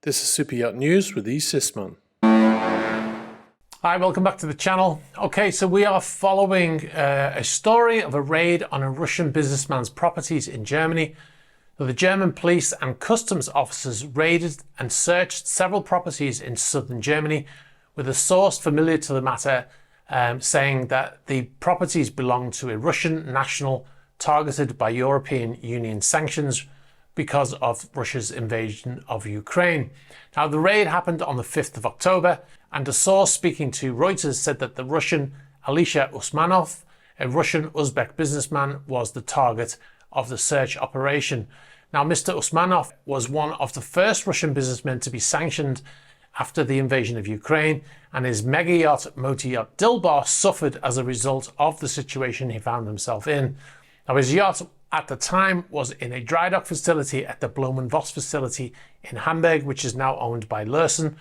This is Super Yacht News with E. Sisman. Hi, welcome back to the channel. Okay, so we are following a story of a raid on a Russian businessman's properties in Germany. So the German police and customs officers raided and searched several properties in southern Germany, with a source familiar to the matter saying that the properties belong to a Russian national targeted by European Union sanctions because of Russia's invasion of Ukraine. Now, the raid happened on the 5th of October, and a source speaking to Reuters said that the Russian Alisher Usmanov, a Russian Uzbek businessman, was the target of the search operation. Now, Mr. Usmanov was one of the first Russian businessmen to be sanctioned after the invasion of Ukraine, and his mega yacht, motor yacht Dilbar, suffered as a result of the situation he found himself in. Now, his yacht at the time was in a dry dock facility at the Blumenvoss facility in Hamburg, which is now owned by Lürssen,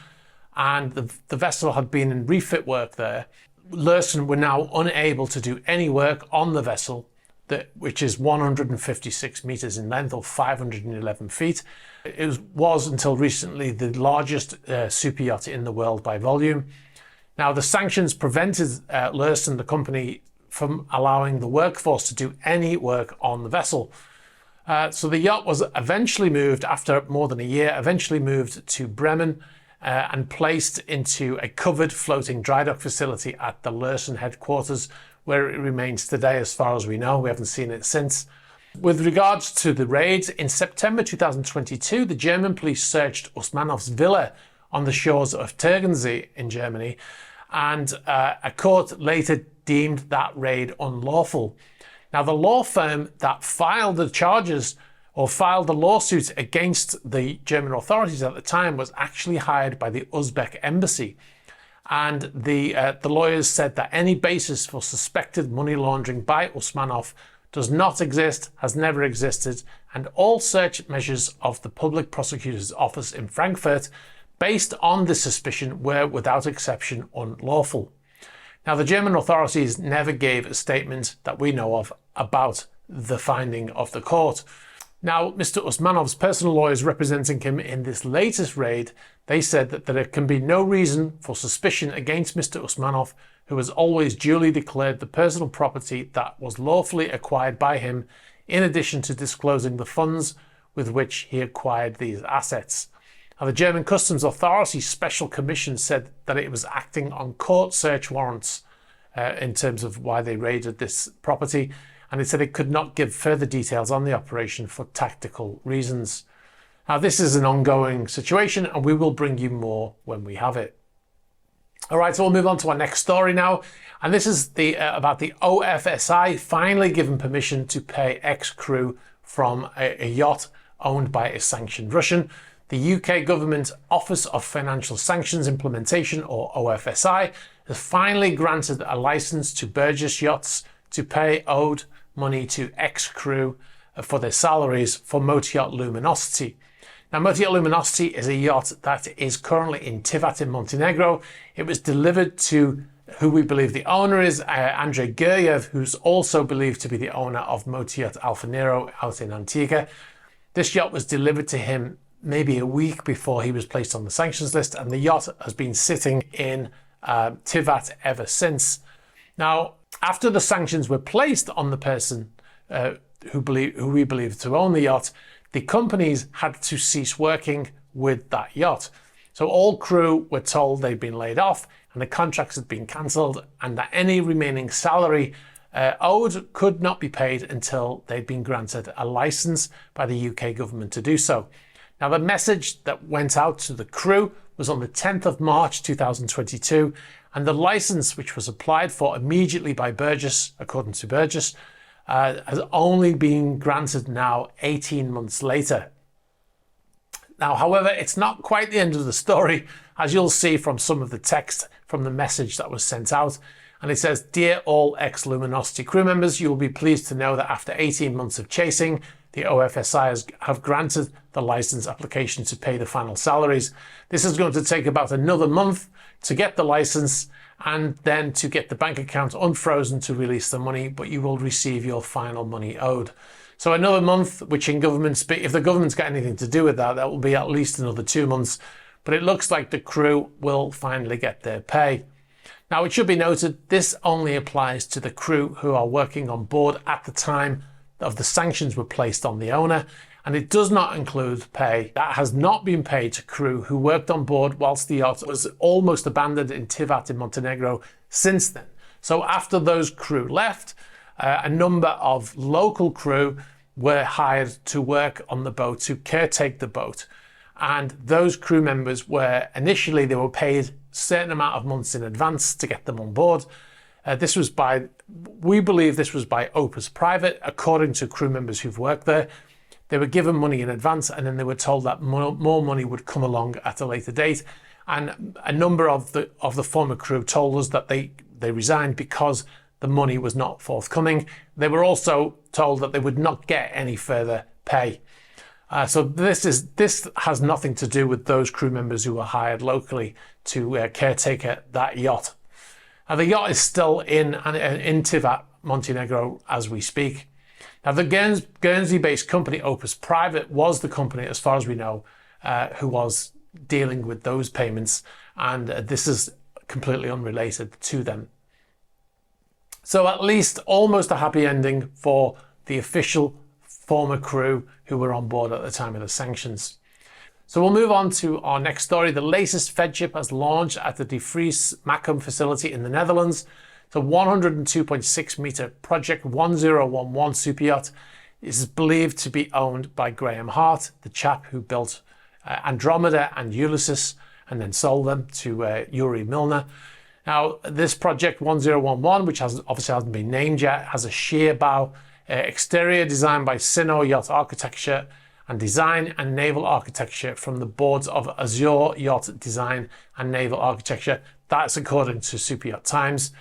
and the vessel had been in refit work there. Lürssen were now unable to do any work on the vessel, which is 156 meters in length or 511 feet. It was until recently the largest super yacht in the world by volume. Now, the sanctions prevented Lürssen, the company, from allowing the workforce to do any work on the vessel. So the yacht was eventually moved, after more than a year, to Bremen and placed into a covered floating dry dock facility at the Lürssen headquarters, where it remains today as far as we know. We haven't seen it since. With regards to the raids, in September 2022, the German police searched Usmanov's villa on the shores of Tegernsee in Germany, and a court later deemed that raid unlawful. Now, the law firm that filed the charges or filed the lawsuit against the German authorities at the time was actually hired by the Uzbek embassy. And the lawyers said that any basis for suspected money laundering by Usmanov does not exist, has never existed, and all search measures of the public prosecutor's office in Frankfurt based on this suspicion were without exception unlawful. Now, the German authorities never gave a statement that we know of about the finding of the court. Now, Mr. Usmanov's personal lawyers representing him in this latest raid, they said that there can be no reason for suspicion against Mr. Usmanov, who has always duly declared the personal property that was lawfully acquired by him, in addition to disclosing the funds with which he acquired these assets. Now, the German Customs Authority Special Commission said that it was acting on court search warrants in terms of why they raided this property, and it said it could not give further details on the operation for tactical reasons. Now, this is an ongoing situation, and we will bring you more when we have it. All right, so we'll move on to our next story now, and this is about the OFSI finally given permission to pay ex-crew from a yacht owned by a sanctioned Russian. The UK government Office of Financial Sanctions Implementation, or OFSI, has finally granted a license to Burgess Yachts to pay owed money to ex-crew for their salaries for motor yacht Luminosity. Now, motor yacht Luminosity is a yacht that is currently in Tivat in Montenegro. It was delivered to who we believe the owner is, Andrei Guryev, who's also believed to be the owner of motor yacht Alfa Nero out in Antigua. This yacht was delivered to him maybe a week before he was placed on the sanctions list, and the yacht has been sitting in Tivat ever since. Now, after the sanctions were placed on the person who we believe to own the yacht, the companies had to cease working with that yacht. So all crew were told they'd been laid off and the contracts had been cancelled, and that any remaining salary owed could not be paid until they'd been granted a license by the UK government to do so. Now, the message that went out to the crew was on the 10th of March 2022, and the license, which was applied for immediately by Burgess, according to Burgess, has only been granted now 18 months later. Now, however, it's not quite the end of the story, as you'll see from some of the text from the message that was sent out. And it says, "Dear all ex-Luminosity crew members, you will be pleased to know that after 18 months of chasing, the OFSI have granted the license application to pay the final salaries. This is going to take about another month to get the license and then to get the bank account unfrozen to release the money, but you will receive your final money owed." So another month, which in government speak, if the government's got anything to do with that, that will be at least another 2 months. But it looks like the crew will finally get their pay. Now, it should be noted, this only applies to the crew who are working on board at the time of the sanctions were placed on the owner, and it does not include pay that has not been paid to crew who worked on board whilst the yacht was almost abandoned in Tivat in Montenegro since then. So after those crew left, a number of local crew were hired to work on the boat, to caretake the boat. And those crew members were initially, they were paid a certain amount of months in advance to get them on board. We believe this was by Opus Private, according to crew members who've worked there. They were given money in advance, and then they were told that more money would come along at a later date. And a number of the former crew told us that they resigned because the money was not forthcoming. They were also told that they would not get any further pay. So this has nothing to do with those crew members who were hired locally to caretaker that yacht. The yacht is still in Tivat, Montenegro, as we speak. Now, the Guernsey-based company Opus Private was the company, as far as we know, who was dealing with those payments, and this is completely unrelated to them. So at least almost a happy ending for the official former crew who were on board at the time of the sanctions. So we'll move on to our next story. The latest Feadship has launched at the De Vries Macum facility in the Netherlands. It's a 102.6 metre Project 1011 superyacht. It is believed to be owned by Graham Hart, the chap who built Andromeda and Ulysses and then sold them to Yuri Milner. Now, this Project 1011, which obviously hasn't been named yet, has a sheer bow exterior designed by Sino Yacht Architecture and Design and Naval Architecture from the boards of Azure Yacht Design and Naval Architecture. That's according to Superyacht Times.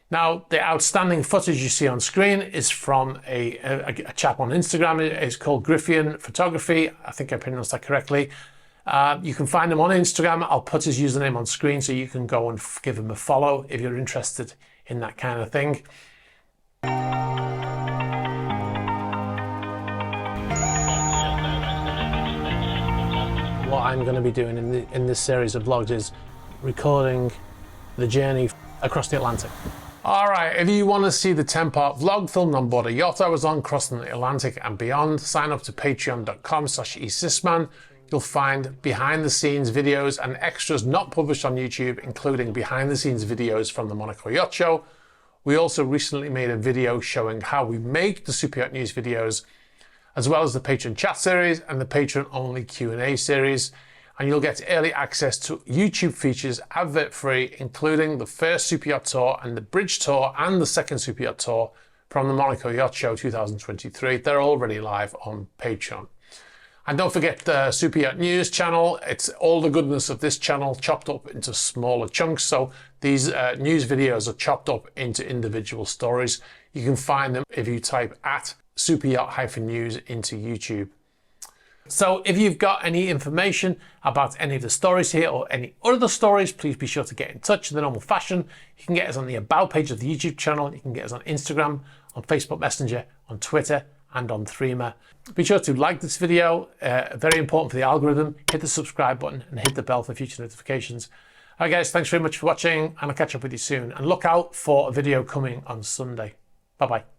Now, the outstanding footage you see on screen is from a chap on Instagram. It's called Griffian Photography. I think I pronounced that correctly. You can find him on Instagram. I'll put his username on screen so you can go and give him a follow if you're interested in that kind of thing. What I'm going to be doing in this series of vlogs is recording the journey across the Atlantic. All right, if you want to see the 10-part vlog filmed on board a yacht I was on crossing the Atlantic and beyond, sign up to patreon.com/esysman. You'll find behind-the-scenes videos and extras not published on YouTube, including behind-the-scenes videos from the Monaco Yacht Show. We also recently made a video showing how we make the Superyacht News videos, as well as the Patreon chat series and the Patreon-only Q&A series. And you'll get early access to YouTube features advert-free, including the first Superyacht Tour and the Bridge Tour and the second Superyacht Tour from the Monaco Yacht Show 2023. They're already live on Patreon. And don't forget the Superyacht News channel. It's all the goodness of this channel chopped up into smaller chunks. So these news videos are chopped up into individual stories. You can find them if you type at Superyacht-News into YouTube. So if you've got any information about any of the stories here or any other stories, please be sure to get in touch in the normal fashion. You can get us on the About page of the YouTube channel. You can get us on Instagram, on Facebook Messenger, on Twitter, and on Threema. Be sure to like this video, very important for the algorithm. Hit the subscribe button and hit the bell for future notifications. All right, guys, thanks very much for watching, and I'll catch up with you soon. And look out for a video coming on Sunday. Bye-bye.